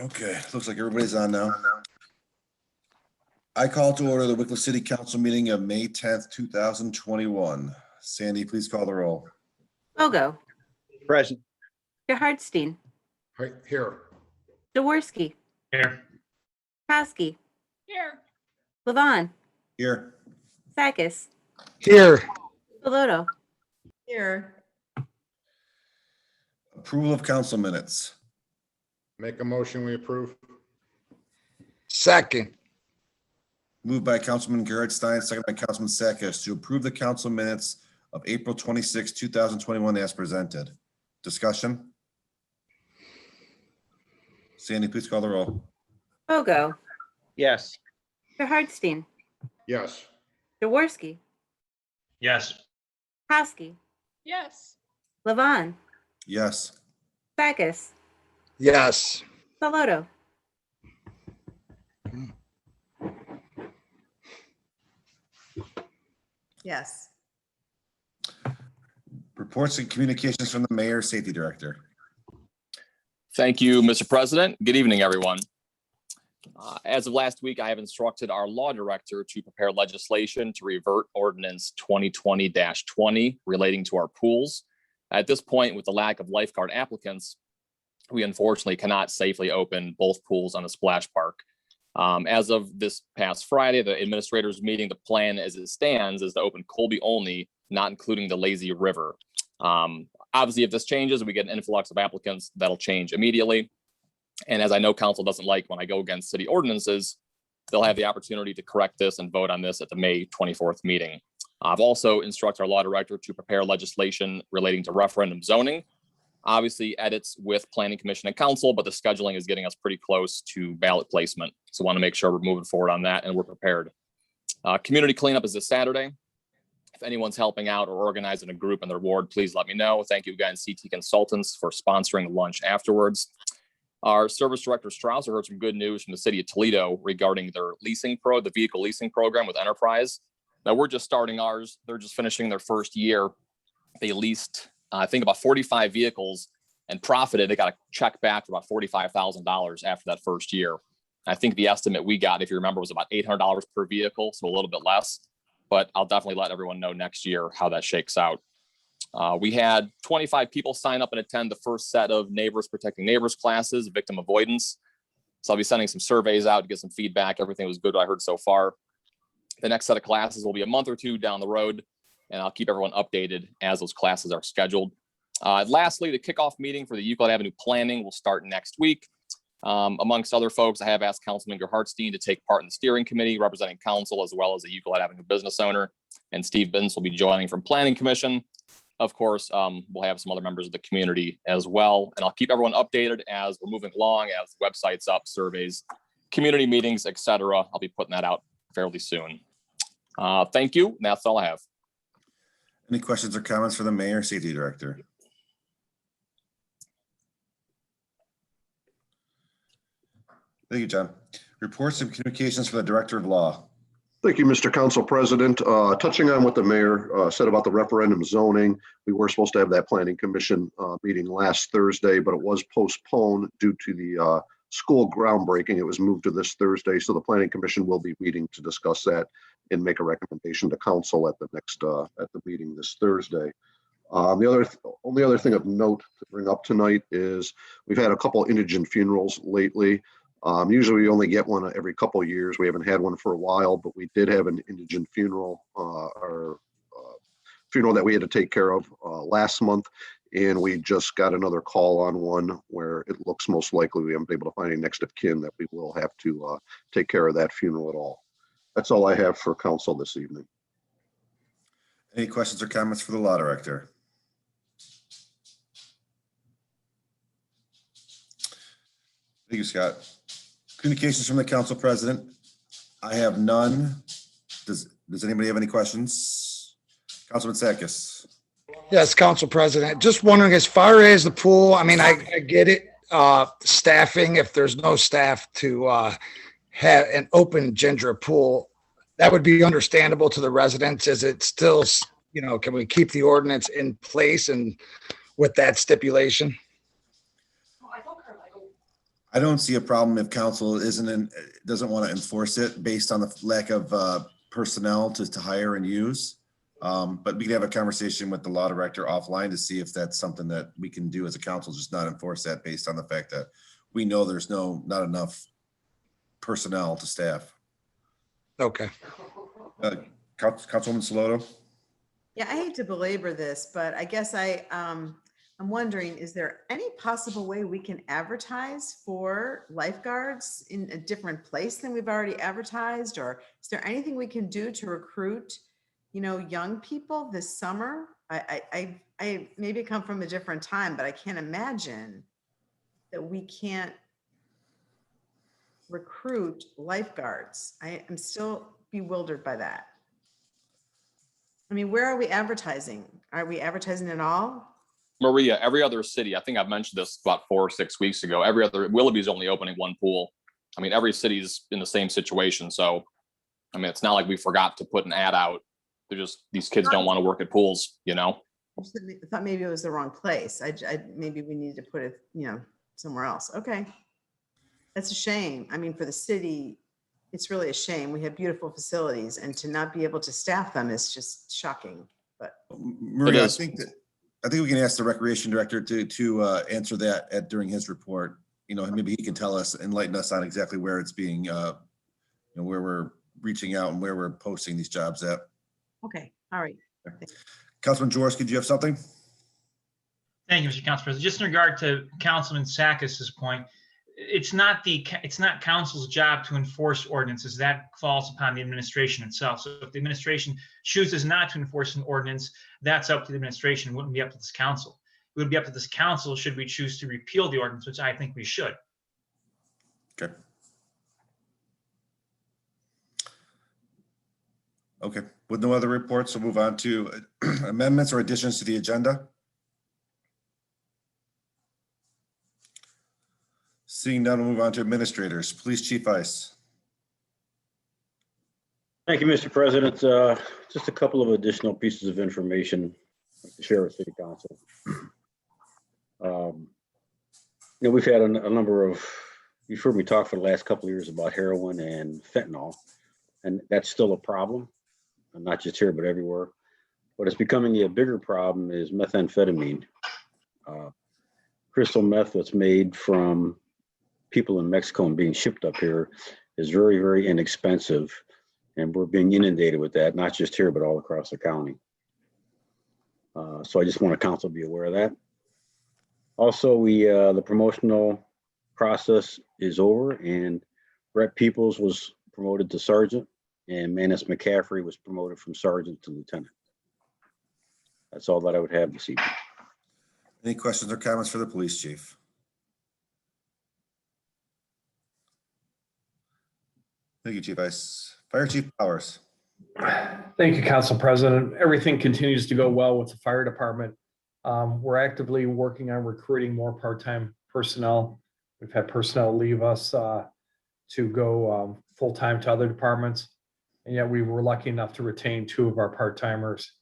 Okay, looks like everybody's on now. I call to order the Wicklow City Council meeting of May 10th, 2021. Sandy, please call the roll. Bogo. Present. Gerhardstein. Right here. Jaworski. Here. Kosky. Here. Levon. Here. Sakis. Here. Piloto. Here. Approval of council minutes. Make a motion, we approve. Second. Moved by Councilman Gerhardstein, second by Councilman Sakis to approve the council minutes of April 26, 2021 as presented. Discussion? Sandy, please call the roll. Bogo. Yes. Gerhardstein. Yes. Jaworski. Yes. Kosky. Yes. Levon. Yes. Sakis. Yes. Piloto. Yes. Reports and communications from the Mayor, Safety Director. Thank you, Mr. President. Good evening, everyone. As of last week, I have instructed our law director to prepare legislation to revert Ordinance 2020-20 relating to our pools. At this point, with the lack of lifeguard applicants, we unfortunately cannot safely open both pools on the splash park. As of this past Friday, the administrators meeting, the plan as it stands is to open Colby only, not including the lazy river. Obviously, if this changes and we get an influx of applicants, that'll change immediately. And as I know council doesn't like when I go against city ordinances, they'll have the opportunity to correct this and vote on this at the May 24th meeting. I've also instructed our law director to prepare legislation relating to referendum zoning. Obviously edits with planning commission and council, but the scheduling is getting us pretty close to ballot placement. So want to make sure we're moving forward on that and we're prepared. Community cleanup is this Saturday. If anyone's helping out or organizing a group in their ward, please let me know. Thank you again, CT Consultants, for sponsoring lunch afterwards. Our service director Strausser heard some good news from the city of Toledo regarding their the vehicle leasing program with Enterprise. Now we're just starting ours. They're just finishing their first year. They leased, I think, about 45 vehicles and profited. They got a check back for about $45,000 after that first year. I think the estimate we got, if you remember, was about $800 per vehicle, so a little bit less. But I'll definitely let everyone know next year how that shakes out. We had 25 people sign up and attend the first set of Neighbors Protecting Neighbors classes, victim avoidance. So I'll be sending some surveys out to get some feedback. Everything was good I heard so far. The next set of classes will be a month or two down the road, and I'll keep everyone updated as those classes are scheduled. Lastly, the kickoff meeting for the Euclid Avenue planning will start next week. Amongst other folks, I have asked Councilman Gerhardstein to take part in the steering committee representing council as well as the Euclid Avenue business owner, and Steve Binns will be joining from Planning Commission. Of course, we'll have some other members of the community as well, and I'll keep everyone updated as we're moving along, as websites up, surveys, community meetings, etc. I'll be putting that out fairly soon. Thank you. That's all I have. Any questions or comments for the Mayor, Safety Director? Thank you, John. Reports and communications for the Director of Law. Thank you, Mr. Council President. Touching on what the mayor said about the referendum zoning, we were supposed to have that planning commission meeting last Thursday, but it was postponed due to the school groundbreaking. It was moved to this Thursday, so the planning commission will be meeting to discuss that and make a recommendation to council at the next at the meeting this Thursday. The only other thing of note to bring up tonight is we've had a couple indigent funerals lately. Usually we only get one every couple of years. We haven't had one for a while, but we did have an indigent funeral, funeral that we had to take care of last month. And we just got another call on one where it looks most likely we haven't been able to find any next of kin that we will have to take care of that funeral at all. That's all I have for council this evening. Any questions or comments for the Law Director? Thank you, Scott. Communications from the Council President. I have none. Does anybody have any questions? Councilman Sakis. Yes, Council President. Just wondering, as far as the pool, I mean, I get it. Staffing, if there's no staff to have an open ginger pool, that would be understandable to the residents. Is it still, can we keep the ordinance in place and with that stipulation? I don't see a problem if council doesn't want to enforce it based on the lack of personnel to hire and use. But we can have a conversation with the law director offline to see if that's something that we can do as a council, just not enforce that based on the fact that we know there's not enough personnel to staff. Okay. Councilwoman Saloto? Yeah, I hate to belabor this, but I guess I'm wondering, is there any possible way we can advertise for lifeguards in a different place than we've already advertised? Or is there anything we can do to recruit, young people this summer? I maybe come from a different time, but I can't imagine that we can't recruit lifeguards. I am still bewildered by that. I mean, where are we advertising? Are we advertising at all? Maria, every other city, I think I've mentioned this about 4 or 6 weeks ago, Willoughby's only opening one pool. I mean, every city's in the same situation. So, I mean, it's not like we forgot to put an ad out. These kids don't want to work at pools, I thought maybe it was the wrong place. Maybe we need to put it, somewhere else. Okay. That's a shame. I mean, for the city, it's really a shame. We have beautiful facilities, and to not be able to staff them is just shocking. But Maria, I think we can ask the recreation director to answer that during his report. Maybe he can tell us, enlighten us on exactly where it's being, where we're reaching out and where we're posting these jobs at. okay. All right. Councilman George, could you have something? Thank you, Mr. Council President. Just in regard to Councilman Sakis's point, it's not council's job to enforce ordinances. That falls upon the administration itself. So if the administration chooses not to enforce an ordinance, that's up to the administration. It wouldn't be up to this council. It would be up to this council should we choose to repeal the ordinance, which I think we should. Okay. Okay, with no other reports, we'll move on to amendments or additions to the agenda. Seeing none, we'll move on to administrators. Police Chief Ice. Thank you, Mr. President. Just a couple of additional pieces of information to share with City Council. We've had a number of, you've heard me talk for the last couple of years about heroin and fentanyl, and that's still a problem, not just here, but everywhere. What is becoming a bigger problem is methamphetamine. Crystal meth that's made from people in Mexico and being shipped up here is very, very inexpensive. And we're being inundated with that, not just here, but all across the county. So I just want the council to be aware of that. Also, the promotional process is over, and Brett Peoples was promoted to sergeant, and Manus McCaffrey was promoted from sergeant to lieutenant. That's all that I would have this evening. Any questions or comments for the police chief? Thank you, Chief Ice. Fire Chief Powers. Thank you, Council President. Everything continues to go well with the fire department. We're actively working on recruiting more part-time personnel. We've had personnel leave us to go full-time to other departments. And yet we were lucky enough to retain 2 of our part-timers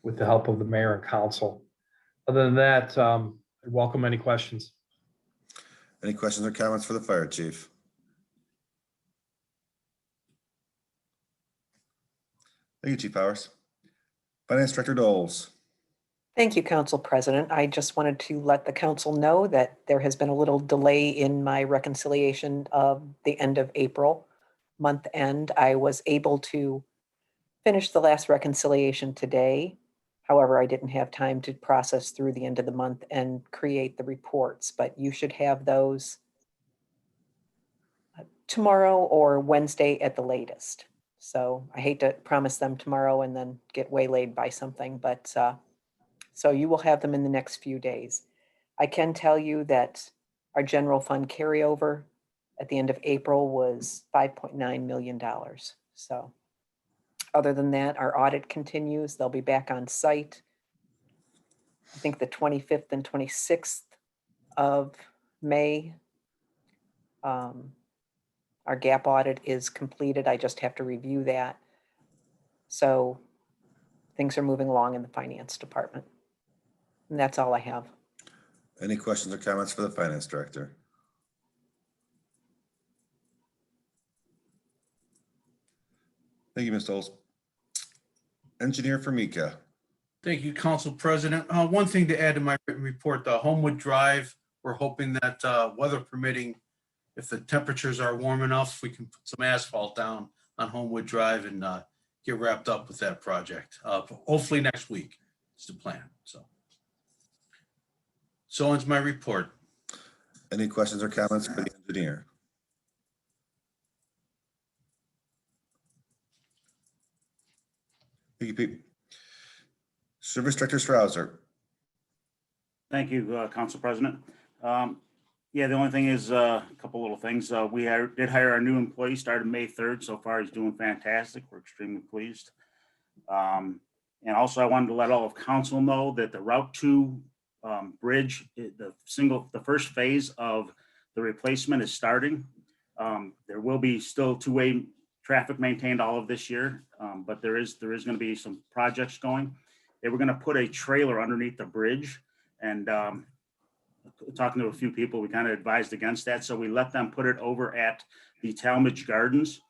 with the help of the mayor and council. Other than that, I welcome any questions. Any questions or comments for the fire chief? Thank you, Chief Powers. Finance Director Doles. Thank you, Council President. I just wanted to let the council know that there has been a little delay in my reconciliation of the end of April month end. I was able to finish the last reconciliation today. However, I didn't have time to process through the end of the month and create the reports, but you should have those tomorrow or Wednesday at the latest. So I hate to promise them tomorrow and then get waylaid by something, but so you will have them in the next few days. I can tell you that our general fund carryover at the end of April was $5.9 million. So other than that, our audit continues. They'll be back on site. I think the 25th and 26th of May. Our gap audit is completed. I just have to review that. So things are moving along in the finance department. And that's all I have. Any questions or comments for the finance director? Thank you, Ms. Olds. Engineer Formica. Thank you, Council President. One thing to add to my written report, the Homewood Drive, we're hoping that weather permitting, if the temperatures are warm enough, we can put some asphalt down on Homewood Drive and get wrapped up with that project. Hopefully next week is the plan. So ends my report. Any questions or comments for the engineer? Thank you, Pete. Service Director Strouser. Thank you, Council President. Yeah, the only thing is a couple little things. We did hire our new employee, started May 3rd. So far, he's doing fantastic. We're extremely pleased. And also, I wanted to let all of council know that the Route 2 bridge, the first phase of the replacement is starting. There will be still two-way traffic maintained all of this year, but there is going to be some projects going. They were going to put a trailer underneath the bridge, and talking to a few people, we kind of advised against that. So we let them put it over at the Talmadge Gardens.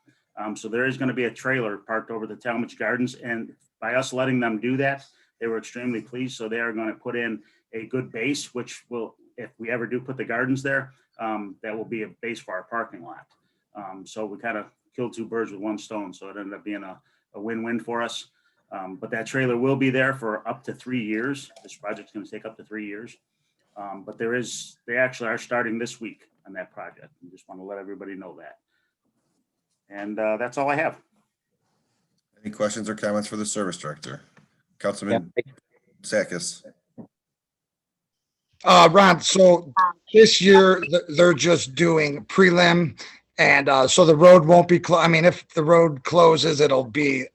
So there is going to be a trailer parked over the Talmadge Gardens, and by us letting them do that, they were extremely pleased. So they are going to put in a good base, which will, if we ever do put the gardens there, that will be a base for our parking lot. So we kind of killed two birds with one stone. So it ended up being a win-win for us. But that trailer will be there for up to 3 years. This project's going to take up to 3 years. But they actually are starting this week on that project. I just want to let everybody know that. And that's all I have. Any questions or comments for the Service Director? Councilman Sakis. Ron, so this year they're just doing prelim, and so the road won't be I mean, if the road closes, it'll be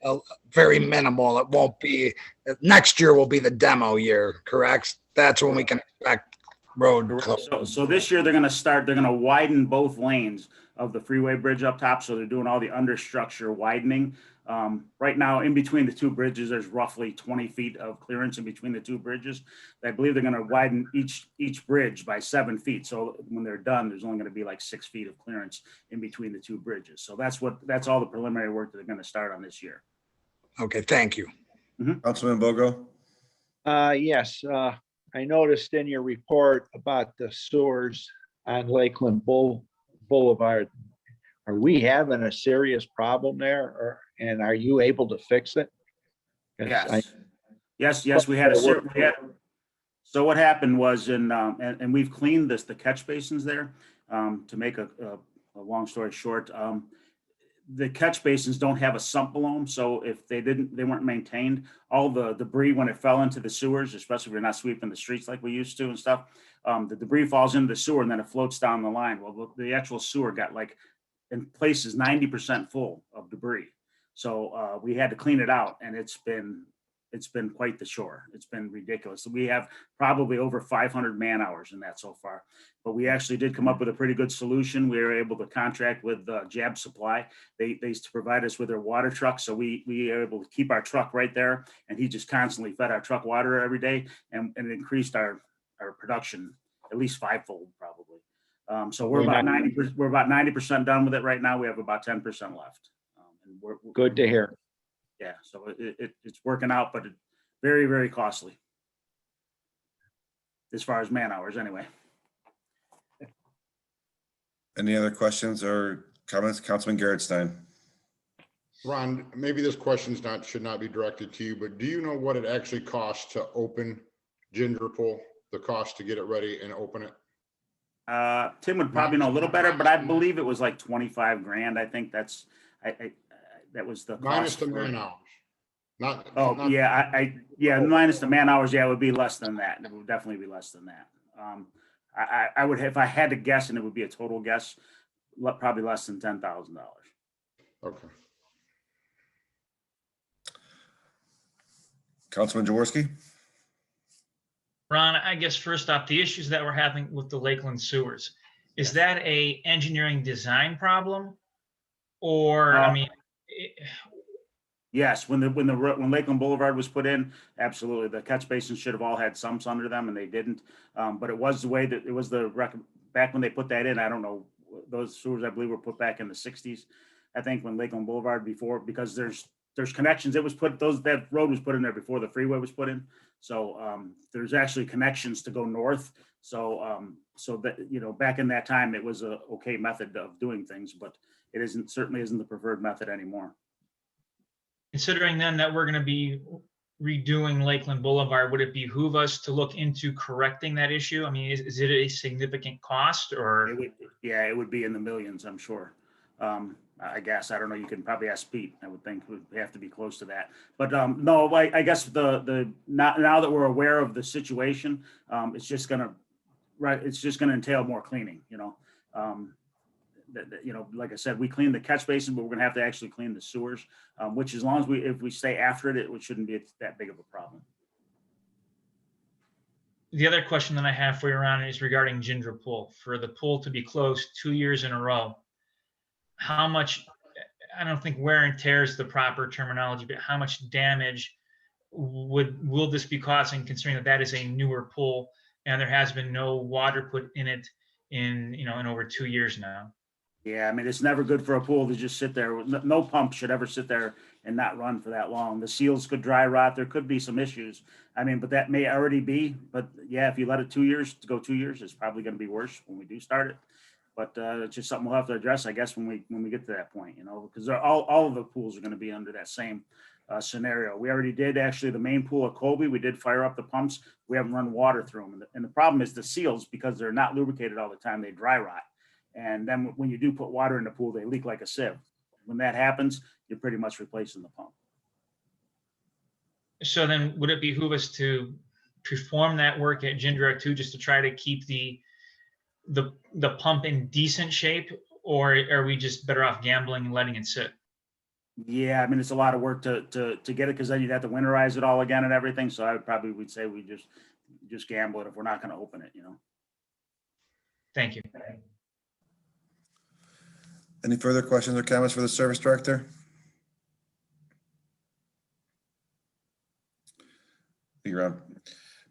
very minimal. It won't be, next year will be the demo year, correct? That's when we can expect road close. So this year they're going to widen both lanes of the freeway bridge up top. So they're doing all the understructure widening. Right now, in between the two bridges, there's roughly 20 feet of clearance in between the two bridges. I believe they're going to widen each bridge by 7 feet. So when they're done, there's only going to be like 6 feet of clearance in between the two bridges. So that's all the preliminary work that they're going to start on this year. Okay, thank you. Councilman Bogo. Yes, I noticed in your report about the sewers on Lakeland Boulevard. Are we having a serious problem there, and are you able to fix it? Yes, we had so what happened was and we've cleaned the catch basins there. To make a long story short, the catch basins don't have a sump below them. So if they weren't maintained, all the debris, when it fell into the sewers, especially if you're not sweeping the streets like we used to and stuff, the debris falls into the sewer and then it floats down the line. Well, the actual sewer got like in places 90% full of debris. So we had to clean it out, and it's been quite the chore. It's been ridiculous. So we have probably over 500 man hours in that so far, but we actually did come up with a pretty good solution. We were able to contract with Jab Supply. They used to provide us with their water truck. So we were able to keep our truck right there, and he just constantly fed our truck water every day, and it increased our production at least fivefold probably. So we're about 90% done with it right now. We have about 10% left. And we're Good to hear. Yeah, so it's working out, but it's very, very costly as far as man hours anyway. Any other questions or comments? Councilman Gerritstein. Ron, maybe this question's should not be directed to you, but do you know what it actually costs to open Ginger Pool? The cost to get it ready and open it? Tim would probably know a little better, but I believe it was like 25 grand. I think that was the cost. Minus the man hours. Minus the man hours. Yeah, it would be less than that. It would definitely be less than that. I would, if I had to guess, and it would be a total guess, probably less than $10,000. Okay. Councilman Jaworski. Ron, I guess first off, the issues that we're having with the Lakeland sewers, is that a engineering design problem? Or, I mean, Yes, when Lakeland Boulevard was put in, absolutely. The catch basins should have all had sumps under them and they didn't. But it was the way that it was back when they put that in. I don't know, those sewers I believe were put back in the 60s. I think when Lakeland Boulevard before, because there's connections, that road was put in there before the freeway was put in. So there's actually connections to go north. So that, you know, back in that time, it was a okay method of doing things, but it certainly isn't the preferred method anymore. Considering then that we're going to be redoing Lakeland Boulevard, would it behoove us to look into correcting that issue? I mean, is it a significant cost or? It would be in the millions, I'm sure. I guess, I don't know, you can probably ask Pete, I would think would have to be close to that. But no, I guess now that we're aware of the situation, it's just gonna entail more cleaning, you know. You know, like I said, we clean the catch basin, but we're gonna have to actually clean the sewers, which as long as if we stay after it, it shouldn't be that big of a problem. The other question that I have for you, Ron, is regarding Ginger Pool. For the pool to be closed 2 years in a row, how much, I don't think wear and tear is the proper terminology, but how much damage will this be causing, considering that is a newer pool and there has been no water put in it in over 2 years now? Yeah, I mean, it's never good for a pool to just sit there. No pump should ever sit there and not run for that long. The seals could dry rot. There could be some issues. I mean, but that may already be. But yeah, if you let it 2 years to go 2 years, it's probably going to be worse when we do start it. But it's just something we'll have to address, I guess, when we get to that point, you know, because all of the pools are going to be under that same scenario. We already did actually the main pool at Colby. We did fire up the pumps. We haven't run water through them. And the problem is the seals, because they're not lubricated all the time, they dry rot. And then when you do put water in the pool, they leak like a sieve. When that happens, you're pretty much replacing the pump. So then would it behoove us to perform that work at Ginger too, just to try to keep the pump in decent shape, or are we just better off gambling and letting it sit? Yeah, I mean, it's a lot of work to get it, because then you'd have to winterize it all again and everything. So we'd say we just gamble it if we're not going to open it, you know. Thank you. Any further questions or comments for the service director? You're on.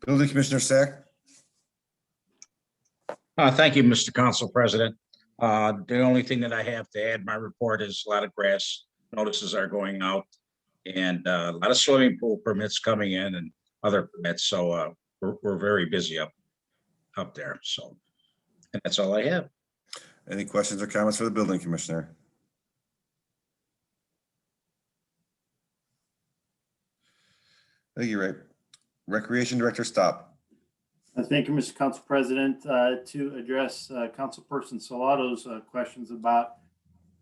Building Commissioner Sack. Thank you, Mr. Council President. The only thing that I have to add to my report is a lot of grass notices are going out and a lot of swimming pool permits coming in and other permits. So we're very busy up there. So, and that's all I have. Any questions or comments for the building commissioner? Thank you, Ray. Recreation Director, stop. Thank you, Mr. Council President. To address Councilperson Salato's questions about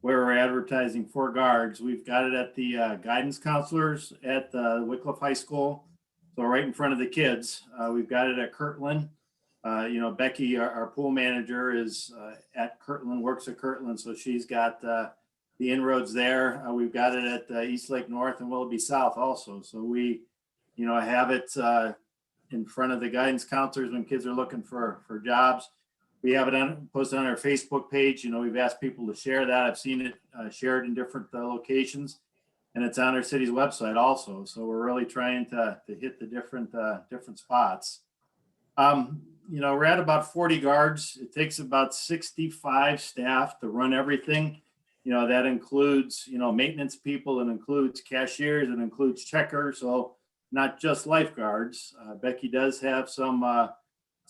where we're advertising for guards, we've got it at the guidance counselors at Wicklow High School. So right in front of the kids. We've got it at Kirtland. You know, Becky, our pool manager, is at Kirtland, works at Kirtland, so she's got the inroads there. We've got it at East Lake North and Willoughby South also. So we, you know, have it in front of the guidance counselors when kids are looking for jobs. We have it posted on our Facebook page. You know, we've asked people to share that. I've seen it shared in different locations, and it's on our city's website also. So we're really trying to hit the different spots. You know, we're at about 40 guards. It takes about 65 staff to run everything. You know, that includes, you know, maintenance people, it includes cashiers, it includes checkers. So not just lifeguards. Becky does have some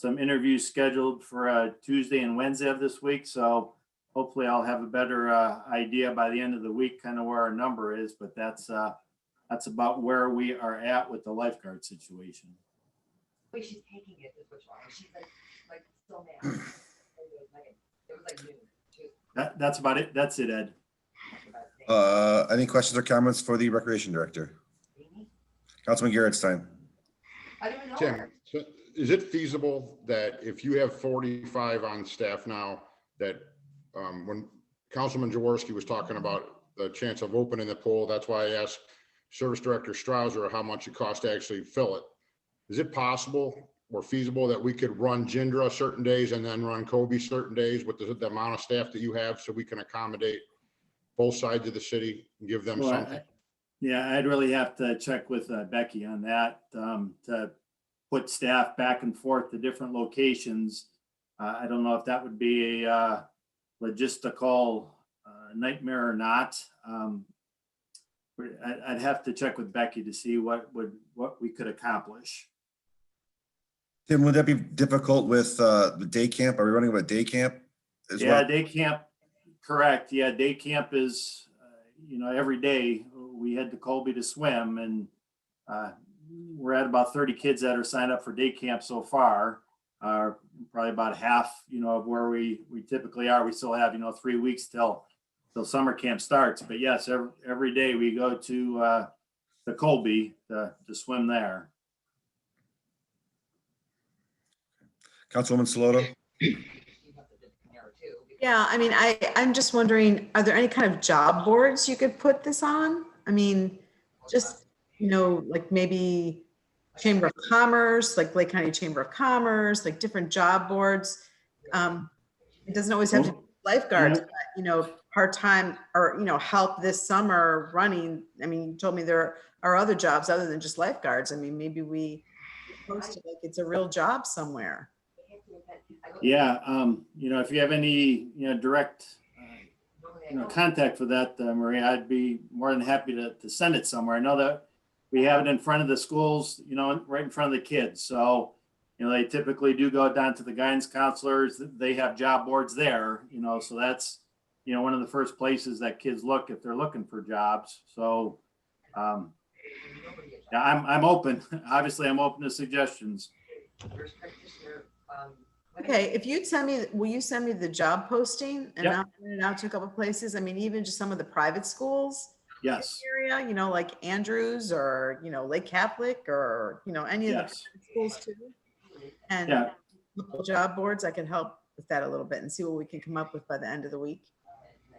interviews scheduled for Tuesday and Wednesday of this week. So hopefully I'll have a better idea by the end of the week, kind of where our number is, but that's about where we are at with the lifeguard situation. She's taking it, is what's wrong. She's like so mad. It was like noon. That's about it. That's it, Ed. Any questions or comments for the Recreation Director? Councilman Gerritstein. I don't know. Tim, so is it feasible that if you have 45 on staff now, that when Councilman Jaworski was talking about the chance of opening the pool, that's why I asked Service Director Strouser how much it costs to actually fill it. Is it possible or feasible that we could run Gindra certain days and then run Kobe certain days with the amount of staff that you have, so we can accommodate both sides of the city and give them something? Yeah, I'd really have to check with Becky on that, to put staff back and forth to different locations. I don't know if that would be a logistical nightmare or not. I'd have to check with Becky to see what we could accomplish. Tim, would that be difficult with the day camp? Are we running with day camp as Yeah, well? day camp, correct. Yeah, day camp is, every day we head to Colby to swim, and we're at about 30 kids that are signed up for day camp so far. Probably about half, of where we typically are. We still have, 3 weeks till summer camp starts. But yes, every day we go to Colby to swim there. Councilwoman Saloto? Yeah, I mean, I'm just wondering, are there any kind of job boards you could put this on? I mean, just, like maybe Chamber of Commerce, like Lake County Chamber of Commerce, like different job boards. It doesn't always have to be lifeguards, but, part-time or, help this summer running. I mean, you told me there are other jobs other than just lifeguards. I mean, maybe we post it like it's a real job somewhere. Yeah, if you have any, direct, contact for that, Maria, I'd be more than happy to send it somewhere. I know that we have it in front of the schools, right in front of the kids. So, they typically do go down to the guidance counselors. They have job boards there, so that's, one of the first places that kids look if they're looking for jobs. So, yeah, I'm open. Obviously, I'm open to suggestions. Okay, if you'd send me, will you send me the job posting and Yep. I'll send it out to a couple places? I mean, even just some of the private schools Yes, area, like Andrews or, Lake Catholic or, any of the yes, private schools too. And yeah, local job boards, I can help with that a little bit and see what we can come up with by the end of the week.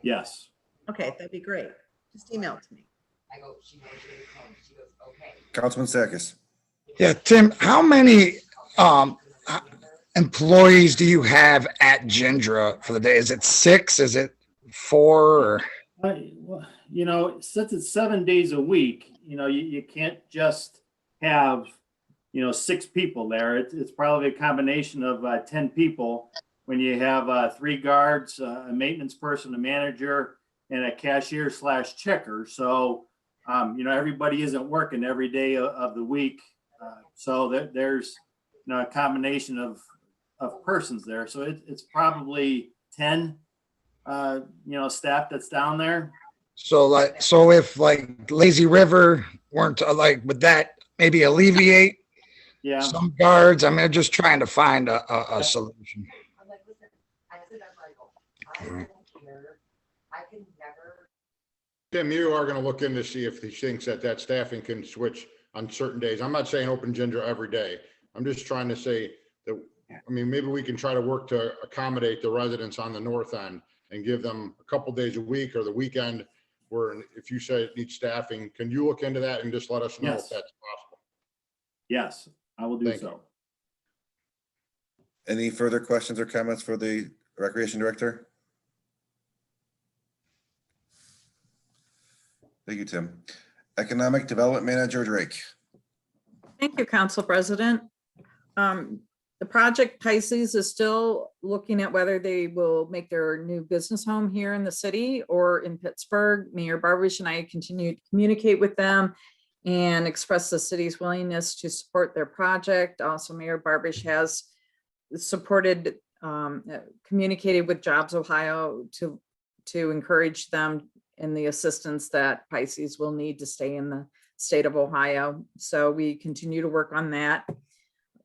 yes. Okay, that'd be great. Just email it to me. Councilman Sakis? Yeah, Tim, how many employees do you have at Gendra for the day? Is it 6? Is it 4? Or? Since it's 7 days a week, you can't just have, 6 people there. It's probably a combination of 10 people when you have 3 guards, a maintenance person, a manager, and a cashier / checker. So, everybody isn't working every day of the week. So there's, a combination of persons there. So it's probably 10, staff that's down there. So if like Lazy River weren't would that maybe alleviate Yeah. some guards? I mean, I'm just trying to find a solution. Tim, you are going to look in to see if he thinks that staffing can switch on certain days. I'm not saying open Ginger every day. I'm just trying to say that, maybe we can try to work to accommodate the residents on the north end and give them a couple days a week or the weekend where if you say it needs staffing, can you look into that and just let us know if Yes. that's possible? Yes, I will do Thank so. Any further questions or comments for the Recreation Director? Thank you, Tim. Economic Development Manager Drake. Thank you, Council President. The project Pisces is still looking at whether they will make their new business home here in the city or in Pittsburgh. Mayor Barbish and I continue to communicate with them and express the city's willingness to support their project. Also, Mayor Barbish has supported, communicated with Jobs Ohio to encourage them in the assistance that Pisces will need to stay in the state of Ohio. So we continue to work on that.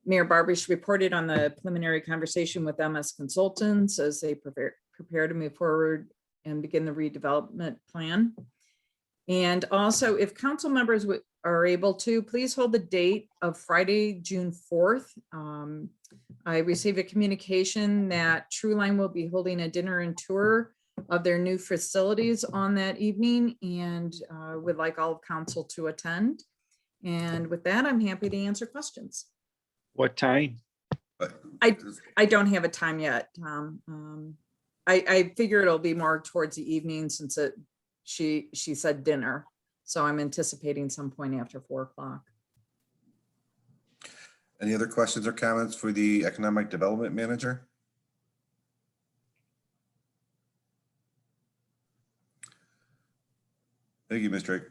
Mayor Barbish reported on the preliminary conversation with MS Consultants as they prepare to move forward and begin the redevelopment plan. And also, if council members are able to, please hold the date of Friday, June 4th. I received a communication that Trueline will be holding a dinner and tour of their new facilities on that evening and would like all of council to attend. And with that, I'm happy to answer questions. What time? I don't have a time yet. I figure it'll be more towards the evening since she said dinner. So I'm anticipating some point after 4 o'clock. Any other questions or comments for the Economic Development Manager? Thank you, Ms. Drake.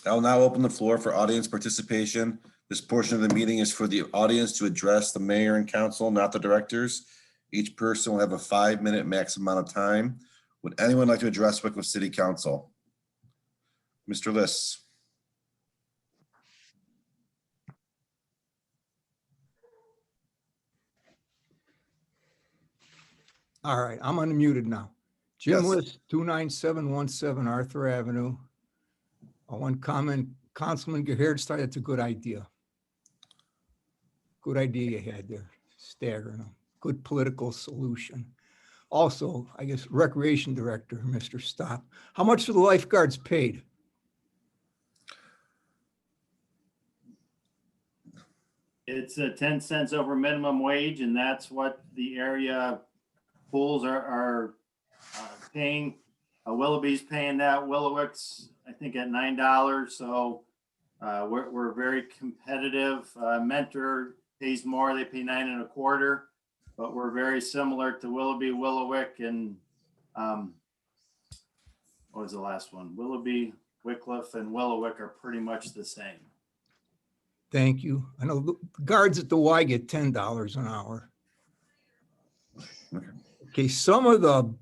I'll now open the floor for audience participation. This portion of the meeting is for the audience to address the mayor and council, not the directors. Each person will have a 5-minute max amount of time. Would anyone like to address Wycliffe City Council? Mr. Liss. All right, I'm unmuted now. Jim Yes. List, 29717 Arthur Avenue. One comment, Councilman Gahard started, it's a good idea. Good idea you had there, staggering them. Good political solution. Also, I guess Recreation Director, Mr. Stop. How much are the lifeguards paid? It's 10 cents over minimum wage, and that's what the area pools are paying. Willoughby's paying that. Willowick's, I think, at $9. So we're very competitive. Mentor pays more. They pay 9 1/4, but we're very similar to Willoughby, Willowick, and what was the last one? Willoughby, Wickliffe, and Willowick are pretty much the same. Thank you. I know the guards at the Y get $10 an hour. Okay, some of the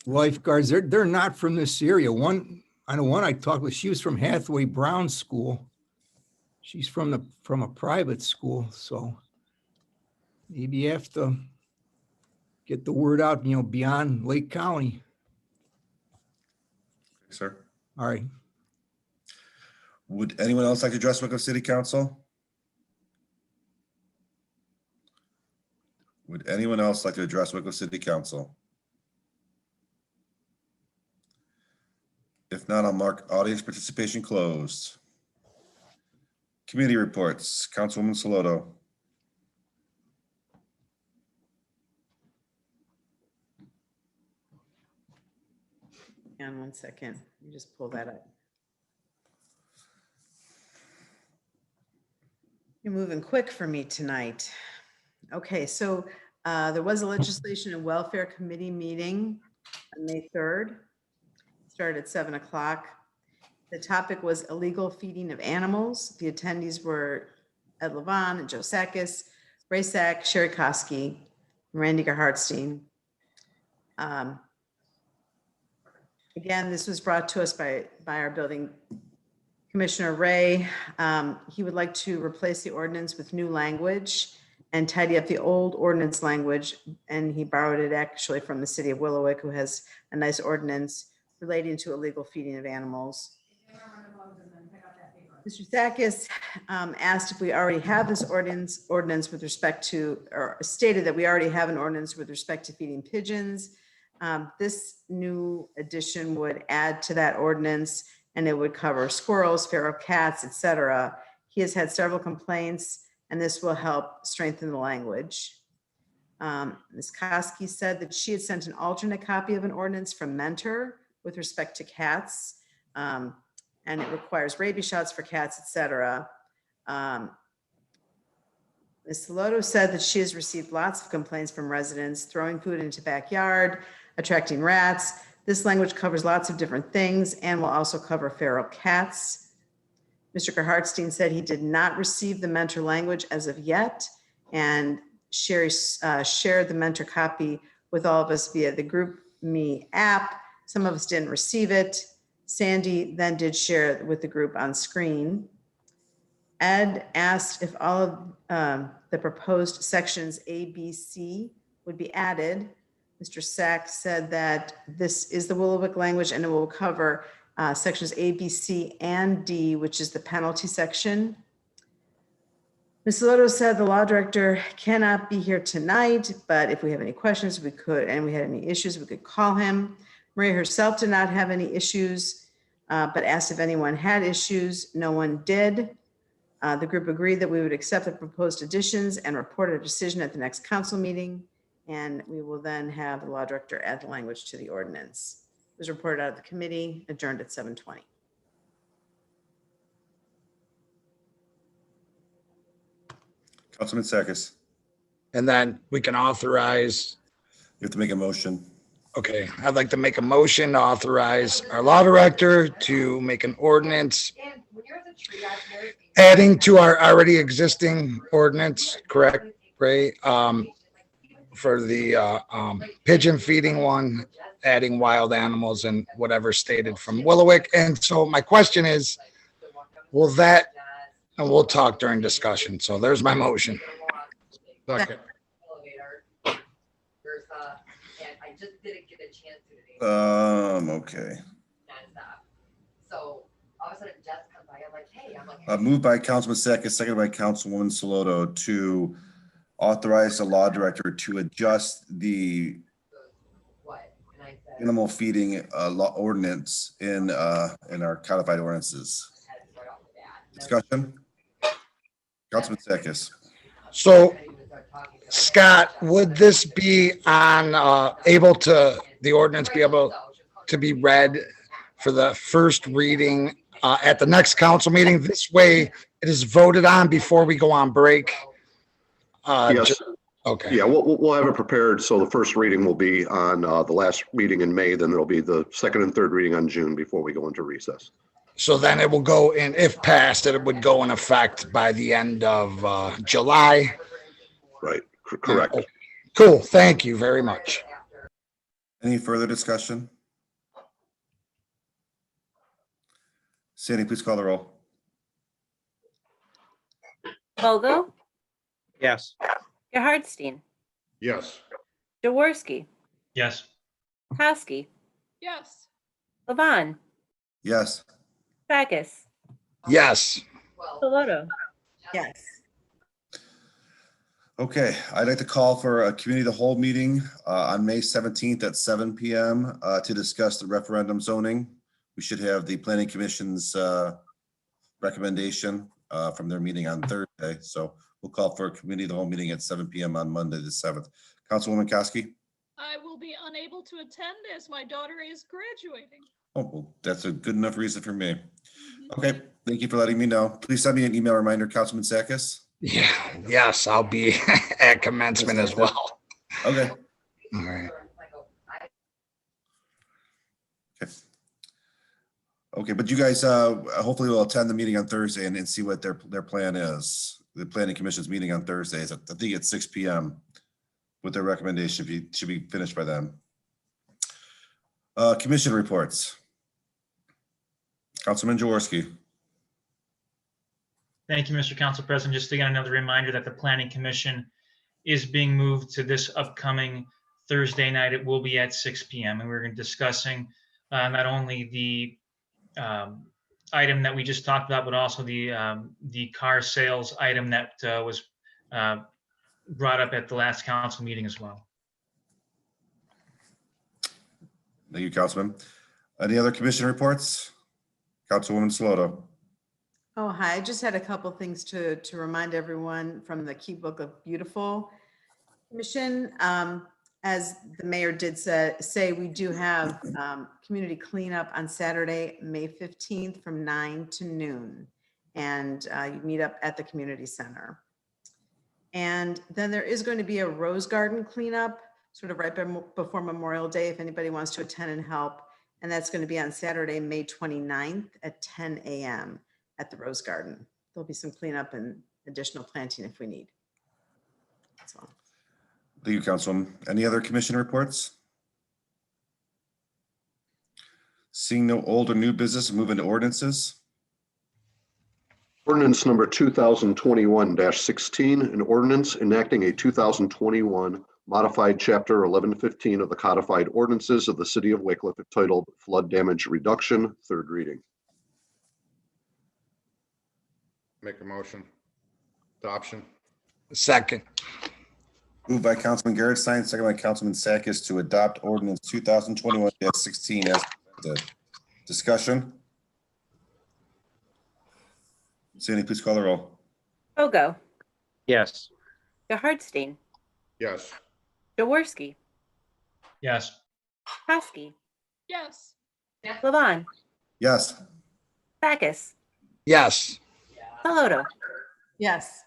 lifeguards, they're not from this area. I know one I talked with, she was from Hathaway Brown School. She's from a private school, so maybe you have to get the word out, beyond Lake County. Sir. All right. Would anyone else like to address Wycliffe City Council? Would anyone else like to address Wycliffe City Council? If not, I'll mark audience participation closed. Committee reports, Councilwoman Saloto. Hang on 1 second. Let me just pull that up. You're moving quick for me tonight. Okay, so there was a Legislation and Welfare Committee meeting on May 3rd. Started at 7 o'clock. The topic was illegal feeding of animals. The attendees were Ed Levon, Joe Sakis, Ray Sack, Sherry Koski, Randy Hartstein. Again, this was brought to us by our building Commissioner Ray. He would like to replace the ordinance with new language and tidy up the old ordinance language. And he borrowed it actually from the city of Willowick, who has a nice ordinance relating to illegal feeding of animals. Mr. Sakis asked if we already have this ordinance with respect to, or stated that we already have an ordinance with respect to feeding pigeons. This new addition would add to that ordinance, and it would cover squirrels, feral cats, etc. He has had several complaints, and this will help strengthen the language. Ms. Koski said that she had sent an alternate copy of an ordinance from Mentor with respect to cats, and it requires rabies shots for cats, etc. Ms. Saloto said that she has received lots of complaints from residents throwing food into backyard, attracting rats. This language covers lots of different things and will also cover feral cats. Mr. Hartstein said he did not receive the Mentor language as of yet, and Sherry shared the Mentor copy with all of us via the GroupMe app. Some of us didn't receive it. Sandy then did share it with the group on screen. Ed asked if all of the proposed sections A, B, C would be added. Mr. Sachs said that this is the Willowick language and it will cover sections A, B, C, and D, which is the penalty section. Ms. Saloto said the law director cannot be here tonight, but if we have any questions, we could, and we had any issues, we could call him. Maria herself did not have any issues, but asked if anyone had issues. No one did. The group agreed that we would accept the proposed additions and report a decision at the next council meeting. And we will then have the law director add the language to the ordinance. It was reported out of the committee, adjourned at 7:20. Councilman Sakis, And then we can authorize, you have to make a motion. okay, I'd like to make a motion to authorize our law director to make an ordinance adding to our already existing ordinance, correct, Ray? For the pigeon feeding one, adding wild animals and whatever stated from Willowick. And so my question is, will that, and we'll talk during discussion. So there's my motion. Second. Okay. So all of a sudden Jess comes by, I'm like, hey, hey. Moved by Councilman Sakis, seconded by Councilwoman Saloto to authorize the law director to adjust the animal feeding law ordinance in our codified ordinances. Discussion? Councilman Sakis. So Scott, would this be on, able to, the ordinance be able to be read for the first reading at the next council meeting? This way it is voted on before we go on break. Yes. Okay. Yeah, we'll have it prepared. So the first reading will be on the last meeting in May, then there'll be the second and third reading on June before we go into recess. So then it will go in, if passed, it would go in effect by the end of July. Right, correct. Cool, thank you very much. Any further discussion? Sandy, please call the roll. Bogo, Yes. Gerhardstein, Yes. Jaworski, Yes. Kowski, Yes. Levon, Yes. Sakis, Yes. Saloto. Yes. Okay, I'd like to call for a committee of the whole meeting on May 17th at 7 p.m. To discuss the referendum zoning. We should have the planning commission's recommendation from their meeting on Thursday. So we'll call for a committee of the whole meeting at 7 p.m. on Monday the 7th. Councilwoman Kowski? I will be unable to attend as my daughter is graduating. Oh, well, that's a good enough reason for me. Okay, thank you for letting me know. Please send me an email reminder, Councilman Sakis. Yeah, yes, I'll be at commencement as well. Okay. All right. Okay, but you guys hopefully will attend the meeting on Thursday and see what their plan is. The planning commission's meeting on Thursday is, I think it's 6 p.m. with their recommendation. If you should be finished by then. Commission reports. Councilman Jaworski. Thank you, Mr. Council President. Just again, another reminder that the Planning Commission is being moved to this upcoming Thursday night. It will be at 6 p.m. and we're discussing not only the item that we just talked about, but also the car sales item that was brought up at the last council meeting as well. Thank you, Councilman. Any other commission reports? Councilwoman Saloto. Oh, hi. I just had a couple things to remind everyone from the Key Book of Beautiful Commission. As the mayor did say, we do have community cleanup on Saturday, May 15th from 9 to noon. And you meet up at the community center. And then there is going to be a rose garden cleanup sort of right before Memorial Day, if anybody wants to attend and help. And that's going to be on Saturday, May 29th at 10 a.m. at the Rose Garden. There'll be some cleanup and additional planting if we need. That's all. Thank you, Councilwoman. Any other commission reports? Seeing no old or new business, move into ordinances. Ordinance number 2021-16, an ordinance enacting a 2021 modified chapter 1115 of the Codified Ordinances of the City of Wicklow titled Flood Damage Reduction, third reading. Make a motion. Adoption. Second. Moved by Councilman Gerhardstein, second by Councilman Sakis to adopt ordinance 2021-16 as presented. Discussion. Sandy, please call the roll. Bogo, Yes. Gerhardstein, Yes. Jaworski, Yes. Kowski, Yes. Levon, Yes. Sakis, Yes. Saloto. Yes.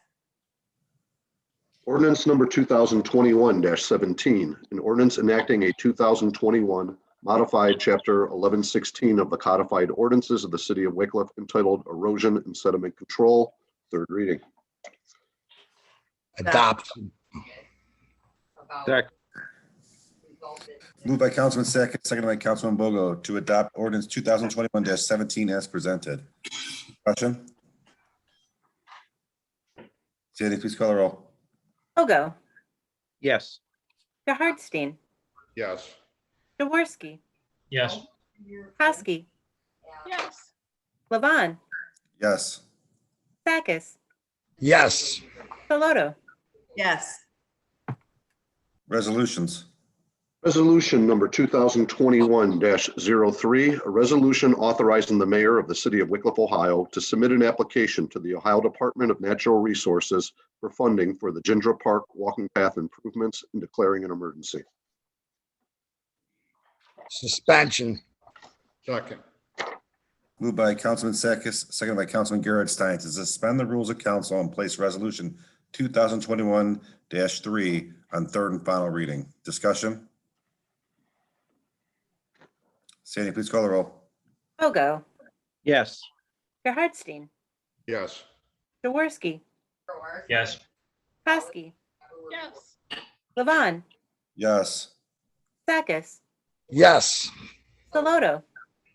Ordinance number 2021-17, an ordinance enacting a 2021 modified chapter 1116 of the Codified Ordinances of the City of Wicklow entitled Erosion and Sediment Control, third reading. Adoption. Moved by Councilman Sackett, seconded by Councilman Bogo to adopt ordinance 2021-17 as presented. Discussion? Sandy, please call the roll. Bogo, Yes. Gerhardstein, Yes. Jaworski, Yes. Kosky, Yes. Levon, Yes. Sakis, Yes. Saloto, Yes. Resolutions. Resolution number 2021-03, a resolution authorizing the mayor of the city of Wickliffe, Ohio to submit an application to the Ohio Department of Natural Resources for funding for the Ginger Park walking path improvements and declaring an emergency. Suspension. Second. Moved by Councilman Sakis, seconded by Councilman Gerhardstein to suspend the rules of council and place resolution 2021-3 on third and final reading. Discussion? Sandy, please call the roll. Bogo, Yes. Gerhardstein, Yes. Jaworski, Yes. Kosky, Yes. Levon, Yes. Sakis, Yes. Saloto,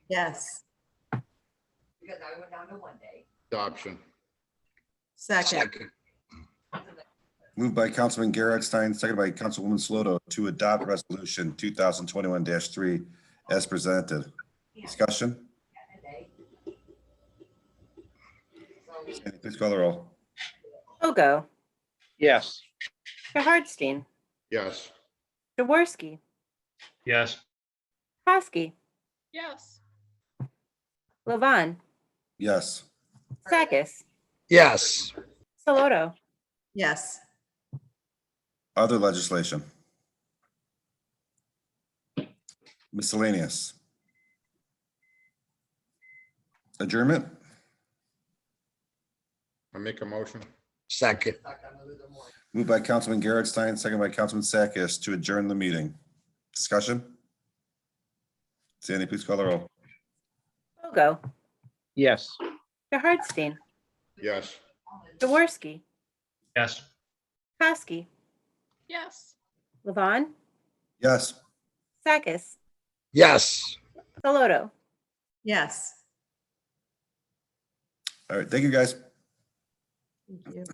Yes. Because I went down to one day. Adoption. Second. Moved by Councilman Gerhardstein, seconded by Councilwoman Sloto to adopt resolution 2021-3 as presented. Discussion? Sandy, please call the roll. Bogo, Yes. Gerhardstein, Yes. Jaworski, Yes. Kosky, Yes. Levon, Yes. Sakis, Yes. Saloto, Yes. Other legislation. Miscellaneous. Adjournment? I make a motion. Second. Moved by Councilman Gerhardstein, seconded by Councilman Sakis to adjourn the meeting. Discussion? Sandy, please call the roll. Bogo, Yes. Gerhardstein, Yes. Jaworski, Yes. Kosky, Yes. Levon, Yes. Sakis, Yes. Saloto. Yes. All right, thank you, guys. Thank you.